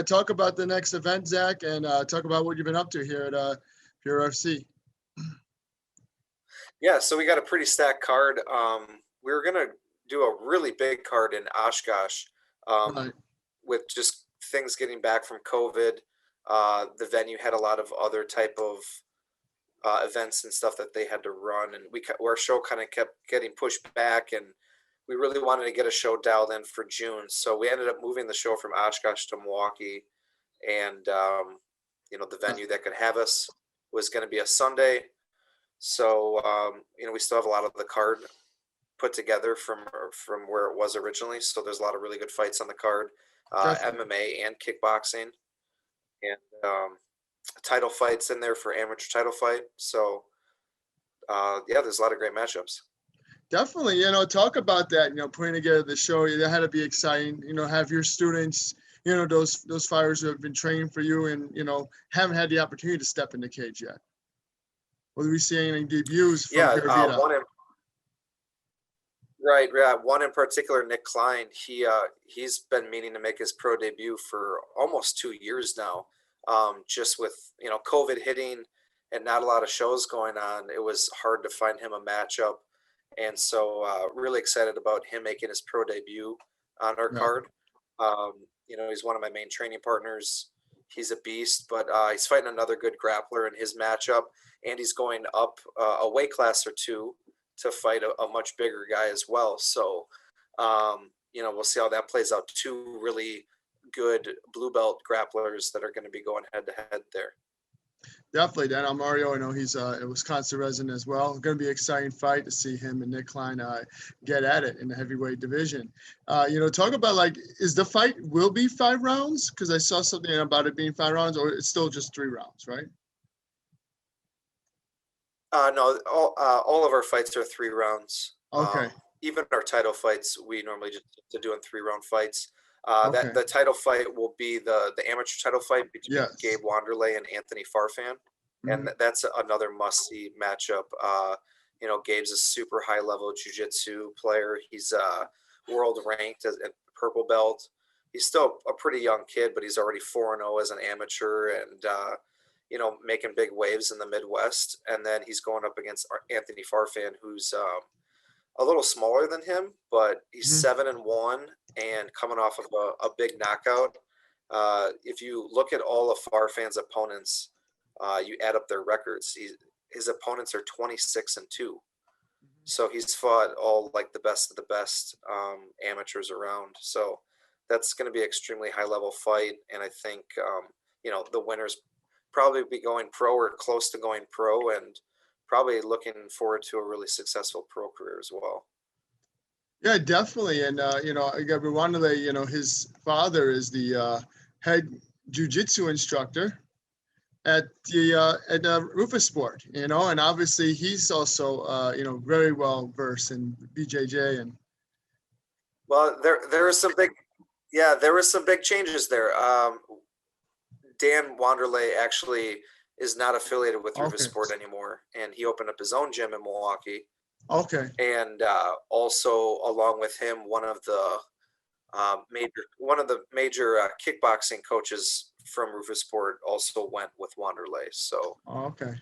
talk about the next event, Zach, and talk about what you've been up to here at Pure FC. Yeah, so we got a pretty stacked card. We were gonna do a really big card in Oshkosh, Right. with just things getting back from COVID. The venue had a lot of other type of events and stuff that they had to run, and our show kind of kept getting pushed back, and we really wanted to get a show dialed in for June. So we ended up moving the show from Oshkosh to Milwaukee, and the venue that could have us was going to be a Sunday. So we still have a lot of the card put together from where it was originally. So there's a lot of really good fights on the card, MMA and kickboxing, and title fights in there for amateur title fight. So there's a lot of great matchups. Definitely, talk about that. Putting together the show, that had to be exciting. Have your students, those fighters who have been training for you, and haven't had the opportunity to step in the cage yet. Will we see any debuts from Pura Vida? One in particular, Nick Klein. He's been meaning to make his pro debut for almost 2 years now. Just with COVID hitting and not a lot of shows going on, it was hard to find him a matchup. And so really excited about him making his pro debut on our card. He's one of my main training partners. He's a beast, but he's fighting another good grappler in his matchup, and he's going up a weight class or two to fight a much bigger guy as well. So, we'll see how that plays out. Two really good blue belt grapplers that are going to be going head to head there. Definitely, Dan Almario. I know he's a Wisconsin resident as well. It's going to be an exciting fight to see him and Nick Klein get at it in the heavyweight division. Talk about is the fight will be 5 rounds? Because I saw something about it being 5 rounds, or it's still just 3 rounds, right? No, all of our fights are 3 rounds. Okay. Even our title fights, we normally just do in 3-round fights. That the title fight will be the amateur title fight between Gabe Wanderlei and Anthony Farfan, and that's another must-see matchup. Gabe's a super high-level jiu-jitsu player. He's world ranked at purple belt. He's still a pretty young kid, but he's already 4-0 as an amateur, and making big waves in the Midwest. And then he's going up against Anthony Farfan, who's a little smaller than him, but he's 7-1 and coming off of a big knockout. If you look at all of Farfan's opponents, you add up their records. His opponents are 26-2. So he's fought all the best of the best amateurs around. So that's going to be an extremely high level fight. And I think, the winners probably be going pro or close to going pro, and probably looking forward to a really successful pro career as well. Yeah, definitely. And, Gabriel Wanderlei, his father is the head jiu-jitsu instructor at Rufus Sport, and obviously he's also, very well versed in BJJ. And well, there were some big changes there. Dan Wanderlei actually is not affiliated with Rufus Sport anymore, and he opened up his own gym in Milwaukee. Okay. And also, along with him, one of the major kickboxing coaches from Rufus Sport also went with Wanderlei. So. Okay.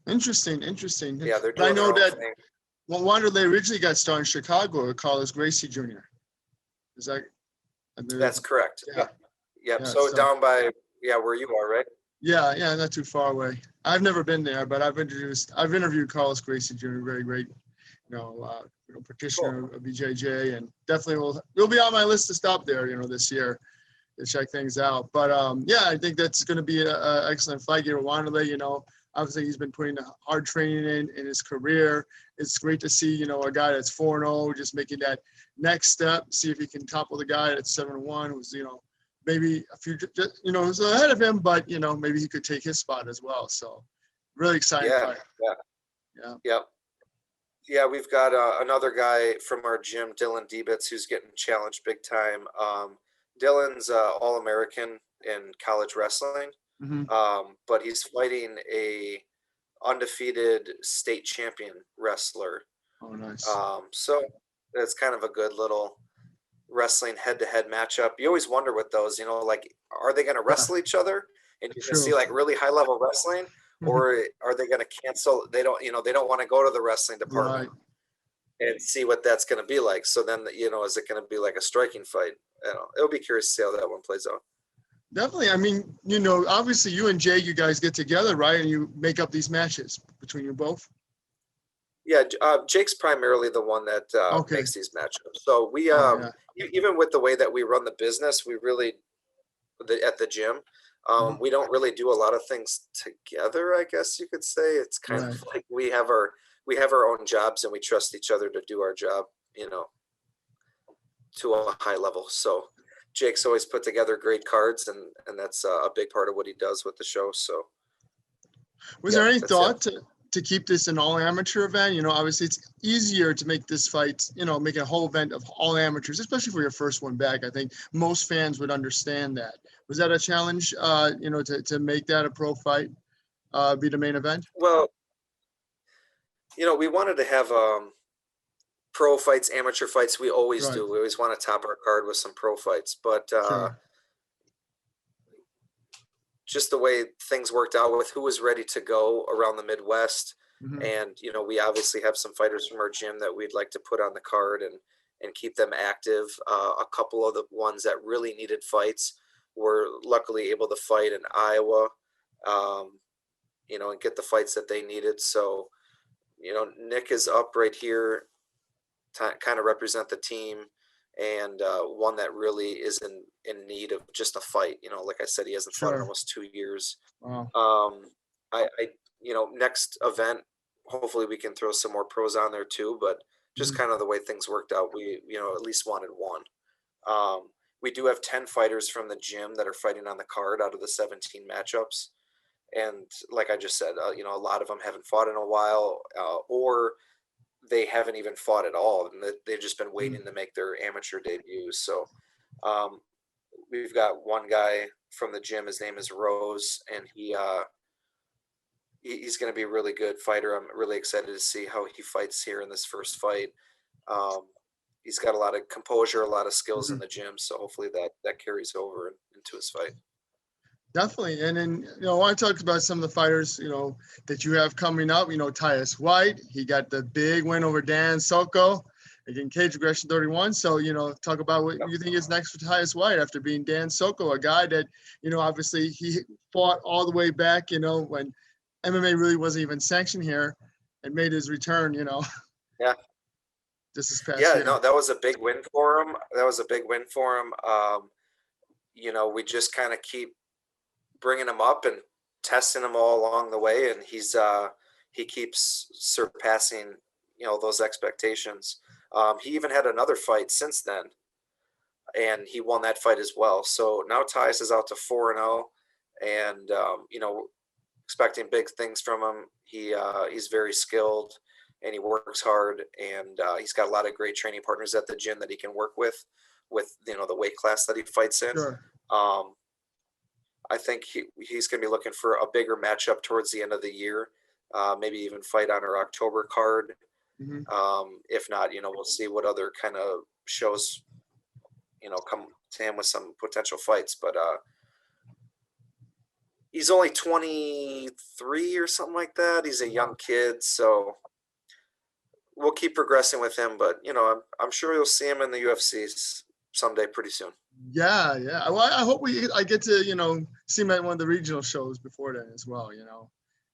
Interesting. Yeah, they're doing. I know that. Well, Wanderlei originally got started in Chicago with Carlos Gracie Jr. Is that? That's correct. Yeah. Yep. So down by where you are, right? Yeah, not too far away. I've never been there, but I've interviewed Carlos Gracie Jr., very great, practitioner of BJJ, and definitely will be on my list to stop there, this year to check things out. But I think that's going to be an excellent fight. Wanderlei, obviously he's been putting hard training in his career. It's great to see, a guy that's 4-0 just making that next step, see if he can topple the guy that's 7-1, who's maybe a few, who's ahead of him, but maybe he could take his spot as well. So, really exciting fight. Yeah, we've got another guy from our gym, Dylan Diebitz, who's getting challenged big time. Dylan's All-American in college wrestling, but he's fighting a undefeated state champion wrestler. Oh, nice. So that's kind of a good little wrestling head-to-head matchup. You always wonder with those, you know, like, are they going to wrestle each other and you can see like really high-level wrestling, or are they going to cancel? They don't, you know, they don't want to go to the wrestling department and see what that's going to be like. So then, you know, is it going to be like a striking fight? You know, it'll be curious to see how that one plays out. Definitely. I mean, you know, obviously you and Jay, you guys get together, right? And you make up these matches between you both. Yeah, Jake's primarily the one that makes these matchups. So we, even with the way that we run the business, we really, at the gym, we don't really do a lot of things together, I guess you could say. It's kind of like we have our own jobs and we trust each other to do our job, you know, to a high level. So Jake's always put together great cards, and that's a big part of what he does with the show. So was there any thought to keep this an all amateur event? You know, obviously it's easier to make this fight, you know, make a whole event of all amateurs, especially for your first one back. I think most fans would understand that. Was that a challenge, you know, to make that a pro fight, be the main event? Well, you know, we wanted to have pro fights, amateur fights. We always do. We always want to top our card with some pro fights, but just the way things worked out with who was ready to go around the Midwest. And, you know, we obviously have some fighters from our gym that we'd like to put on the card and keep them active. A couple of the ones that really needed fights were luckily able to fight in Iowa, you know, and get the fights that they needed. So, you know, Nick is up right here to kind of represent the team, and one that really is in need of just a fight. You know, like I said, he hasn't fought in almost 2 years. I you know, next event, hopefully we can throw some more pros on there too, but just kind of the way things worked out, we, you know, at least wanted one. We do have 10 fighters from the gym that are fighting on the card out of the 17 matchups. And like I just said, you know, a lot of them haven't fought in a while, or they haven't even fought at all, and they've just been waiting to make their amateur debuts. So we've got one guy from the gym. His name is Rose, and he's going to be a really good fighter. I'm really excited to see how he fights here in this first fight. He's got a lot of composure, a lot of skills in the gym, so hopefully that carries over into his fight. Definitely. And then, you know, I want to talk about some of the fighters, you know, that you have coming up. You know, Tyus White, he got the big win over Dan Soko against Cage Aggression 31. So, you know, talk about what you think is next for Tyus White after being Dan Soko, a guy that, you know, obviously he fought all the way back, you know, when MMA really wasn't even sanctioned here, and made his return, you know. Yeah. This is past year. No, that was a big win for him. You know, we just kind of keep bringing him up and testing him all along the way, and he keeps surpassing, you know, those expectations. He even had another fight since then, and he won that fight as well. So now Tyus is out to 4-0, and you know, expecting big things from him. He's very skilled, and he works hard, and he's got a lot of great training partners at the gym that he can work with, you know, the weight class that he fights in. I think he's going to be looking for a bigger matchup towards the end of the year, maybe even fight on our October card. If not, you know, we'll see what other kind of shows, you know, come to him with some potential fights. But he's only 23 or something like that. He's a young kid, so we'll keep progressing with him. But, you know, I'm sure you'll see him in the UFC someday pretty soon. Yeah. Well, I hope I get to, you know, see him at one of the regional shows before then as well, you know,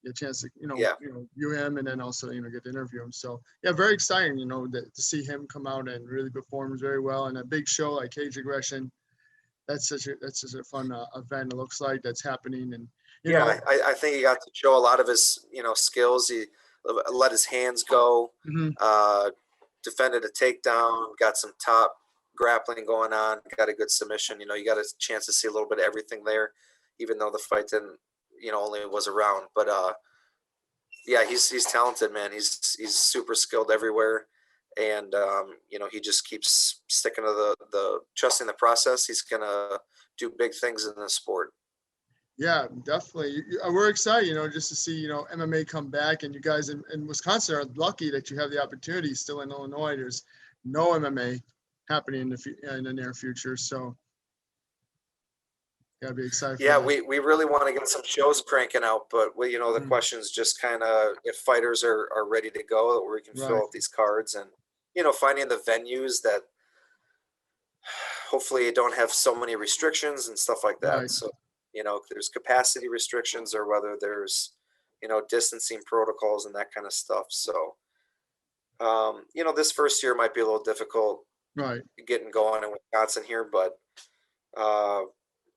get a chance to, you know, view him, and then also, you know, get to interview him. So, yeah, very exciting, you know, to see him come out and really perform very well in a big show like Cage Aggression. That's such a fun event. It looks like that's happening. And, you know, I think he got to show a lot of his, you know, skills. He let his hands go, defended a takedown, got some top grappling going on, got a good submission. You know, you got a chance to see a little bit of everything there, even though the fight didn't, you know, only was a round. But yeah, he's talented, man. He's super skilled everywhere, and you know, he just keeps sticking to the trusting the process. He's gonna do big things in the sport. Yeah, definitely. We're excited, you know, just to see, you know, MMA come back, and you guys in Wisconsin are lucky that you have the opportunity. Still in Illinois, there's no MMA happening in the near future. So gotta be excited. Yeah, we really want to get some shows cranking out, but the question's just kind of if fighters are ready to go, where we can fill out these cards, and finding the venues that hopefully don't have so many restrictions and stuff like that. So if there's capacity restrictions or whether there's distancing protocols and that kind of stuff. So this first year might be a little difficult getting going in Wisconsin here, but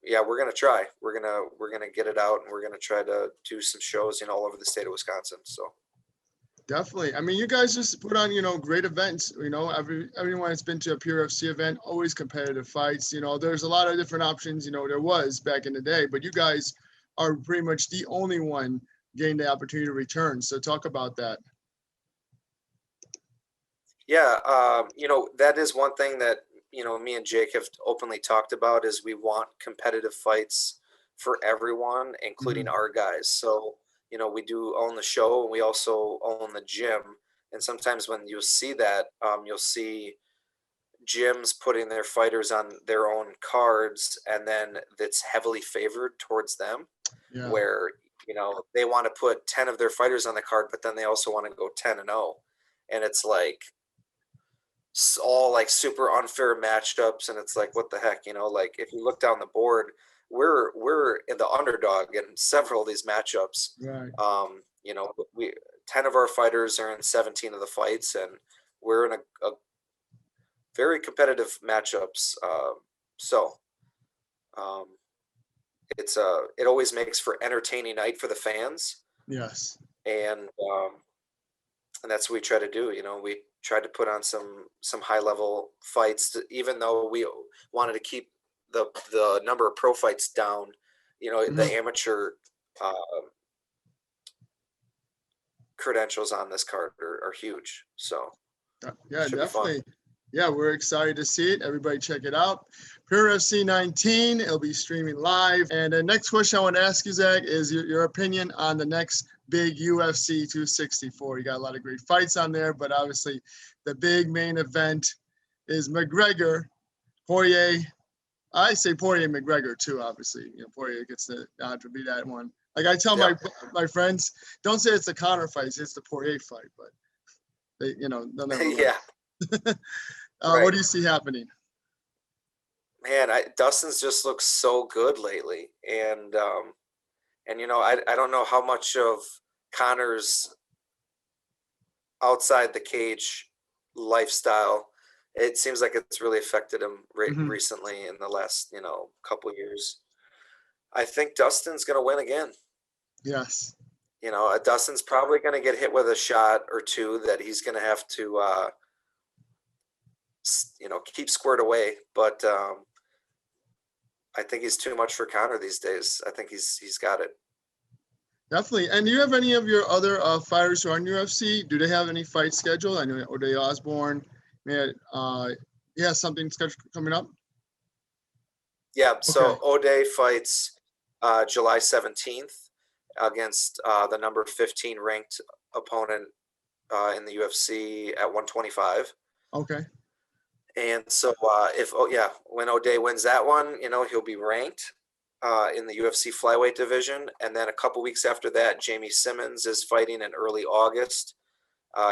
yeah, we're gonna try. We're gonna get it out, and we're gonna try to do some shows, all over the state of Wisconsin. So definitely. I mean, you guys just put on, great events. Everyone that's been to a Pure FC event, always competitive fights. There's a lot of different options. There was back in the day, but you guys are pretty much the only one getting the opportunity to return. So talk about that. Yeah, that is one thing that me and Jake have openly talked about is we want competitive fights for everyone, including our guys. So, we do own the show, and we also own the gym. And sometimes when you'll see that, you'll see gyms putting their fighters on their own cards, and then it's heavily favored towards them, where, they want to put 10 of their fighters on the card, but then they also want to go 10-0. And it's like, all like super unfair matchups, and it's like, what the heck, like if you look down the board, we're in the underdog in several of these matchups. We 10 of our fighters are in 17 of the fights, and we're in a very competitive matchups. It always makes for entertaining night for the fans. Yes. And that's what we try to do. We tried to put on some high level fights, even though we wanted to keep the number of pro fights down. The amateur credentials on this card are huge. So yeah, definitely. Yeah, we're excited to see it. Everybody check it out. Pure FC 19, it'll be streaming live. And the next question I want to ask you, Zach, is your opinion on the next big UFC 264. You got a lot of great fights on there, but obviously the big main event is McGregor, Poirier. I say Poirier McGregor too, obviously. Poirier gets the nod to be that one. Like I tell my friends, don't say it's the Conor fight, it's the Poirier fight, but they, they'll never yeah. Right. What do you see happening? Man, Dustin's just looks so good lately, and I don't know how much of Conor's outside the cage lifestyle. It seems like it's really affected him recently in the last couple of years. I think Dustin's going to win again. Yes. Dustin's probably going to get hit with a shot or two that he's going to have to keep squared away, but I think he's too much for Conor these days. I think he's got it. Definitely. And do you have any of your other fighters who are in UFC? Do they have any fights scheduled? I know Ottow Osborne, something scheduled coming up. Yeah. So O'Day fights July 17th against the number 15 ranked opponent in the UFC at 125. Okay. And so when O'Day wins that one, he'll be ranked in the UFC flyweight division. And then a couple weeks after that, Jamie Simmons is fighting in early August.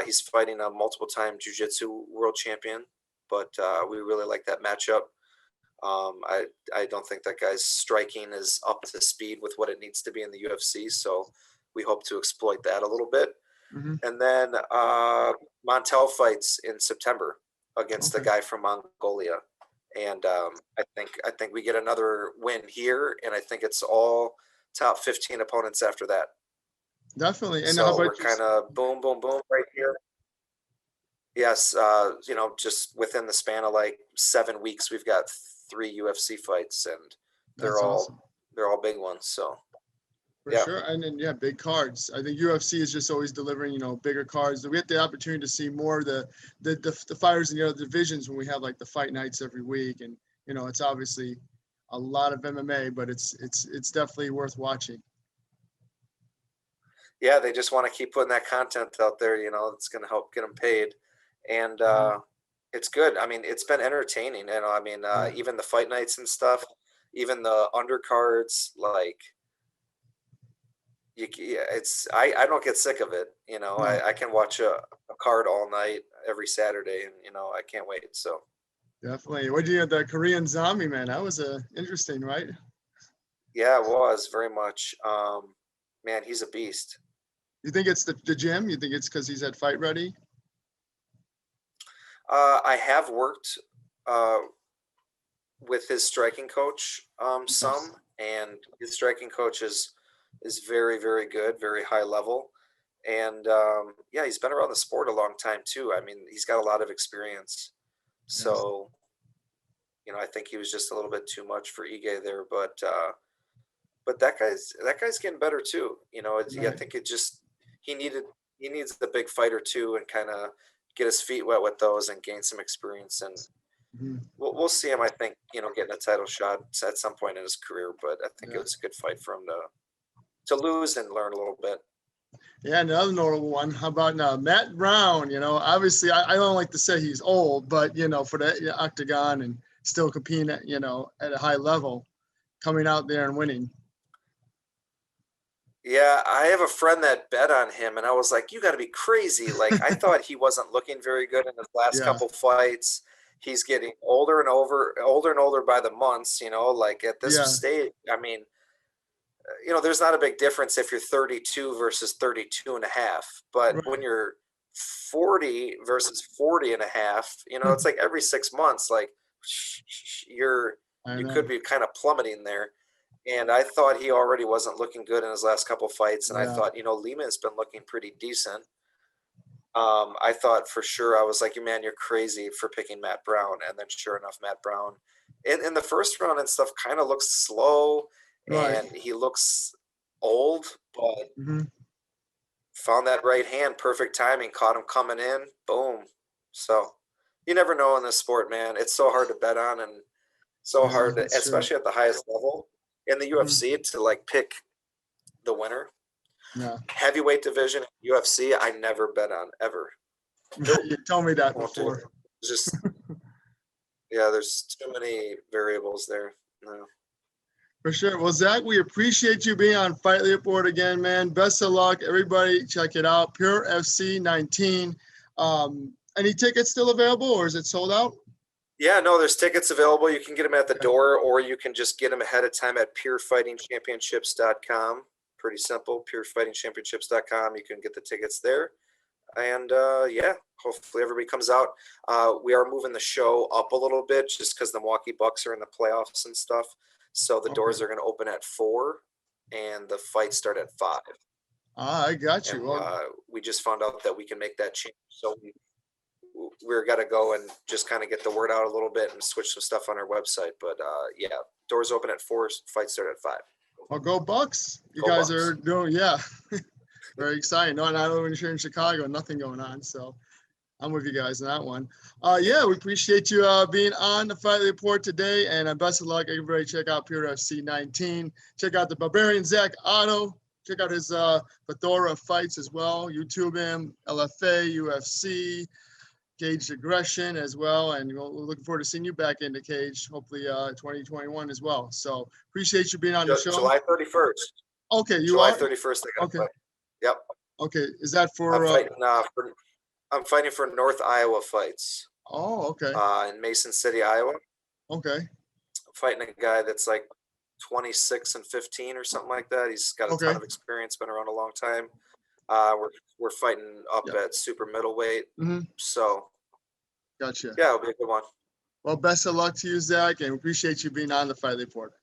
He's fighting a multiple-time jiu-jitsu world champion, but we really like that matchup. I don't think that guy's striking is up to speed with what it needs to be in the UFC, so we hope to exploit that a little bit. And then Montel fights in September against the guy from Mongolia, and I think we get another win here, and I think it's all top 15 opponents after that. Definitely. And so we're kind of boom, boom, boom right here. Yes, just within the span of like 7 weeks, we've got 3 UFC fights, and they're all big ones. So for sure. And then big cards. I think UFC is just always delivering, bigger cards. We get the opportunity to see more of the fighters in the other divisions when we have like the fight nights every week. And it's obviously a lot of MMA, but it's definitely worth watching. Yeah, they just want to keep putting that content out there. It's going to help get them paid, and It's good. I mean, it's been entertaining, and I mean, even the fight nights and stuff, even the undercards, like I don't get sick of it. You know, No, I can watch a card all night every Saturday, and you know, I can't wait. So definitely. What do you the Korean Zombie, man? That was interesting, right? yeah, it was very much. Man, he's a beast. You think it's the gym? You think it's because he's at Fight Ready? I have worked with his striking coach some, and his striking coach is very, very good, very high level. And yeah, he's been around the sport a long time too. I mean, he's got a lot of experience. So, you know, I think he was just a little bit too much for Ige there, but that guy's getting better too. You know, I think he needs the big fighter too, and kind of get his feet wet with those and gain some experience. And we'll see him. I think, you know, getting a title shot at some point in his career, but I think it was a good fight for him to lose and learn a little bit. Yeah, another notable one. How about Matt Brown? You know, obviously, I don't like to say he's old, but you know, for the octagon and still competing at, you know, at a high level, coming out there and winning. Yeah, I have a friend that bet on him, and I was like, "You got to be crazy!" Like, I thought he wasn't looking very good in his last couple fights. He's getting older and older by the months. You know, like at this stage, I mean, you know, there's not a big difference if you're 32 versus 32 and a half. But when you're 40 versus 40 and a half, you know, it's like every 6 months, like you could be kind of plummeting there. And I thought he already wasn't looking good in his last couple fights. And I thought, you know, Lima has been looking pretty decent. I thought for sure, I was like, man, you're crazy for picking Matt Brown. And then sure enough, Matt Brown in the first round and stuff kind of looks slow. And he looks old, but found that right hand, perfect timing, caught him coming in, boom. So you never know in this sport, man. It's so hard to bet on, and so hard, especially at the highest level in the UFC, to like pick the winner. Heavyweight division UFC, I never bet on ever. You told me that before. Just yeah, there's too many variables there. No. For sure. Well, Zach, we appreciate you being on Fightlete Report again, man. Best of luck. Everybody check it out. Pure FC 19. Any tickets still available, or is it sold out? Yeah, no, there's tickets available. You can get them at the door, or you can just get them ahead of time at purefightingchampionships.com. Pretty simple, purefightingchampionships.com. You can get the tickets there. And yeah, hopefully everybody comes out. We are moving the show up a little bit just because the Milwaukee Bucks are in the playoffs and stuff. So the doors are going to open at 4, and the fights start at 5. I got you. And, we just found out that we can make that change. So we're got to go and just kind of get the word out a little bit and switch some stuff on our website. But yeah, doors open at 4, fights start at 5. Well, go Bucks. You guys are doing, very exciting. No, not only here in Chicago, nothing going on. So I'm with you guys on that one. Yeah, we appreciate you being on the Fightlete Report today, and best of luck. Everybody check out Pure FC 19. Check out the Barbarian Zach Ottow. Check out his Plethora fights as well. YouTube him, LFA, UFC, Cage Aggression as well. And we're looking forward to seeing you back in the cage, hopefully 2021 as well. So appreciate you being on the show. July 31st. Okay, you July are? 31st. Okay. Yep. Okay, is that for? I'm fighting for North Iowa Fights. Oh, okay. In Mason City, Iowa. Okay. I'm fighting a guy that's like 26 and 15 or something like that. He's got a ton of experience, been around a long time. We're fighting up at super middleweight. So. Gotcha. Yeah, it'll be a good one. Well, best of luck to you, Zach, and we appreciate you being on the Fightlete Report.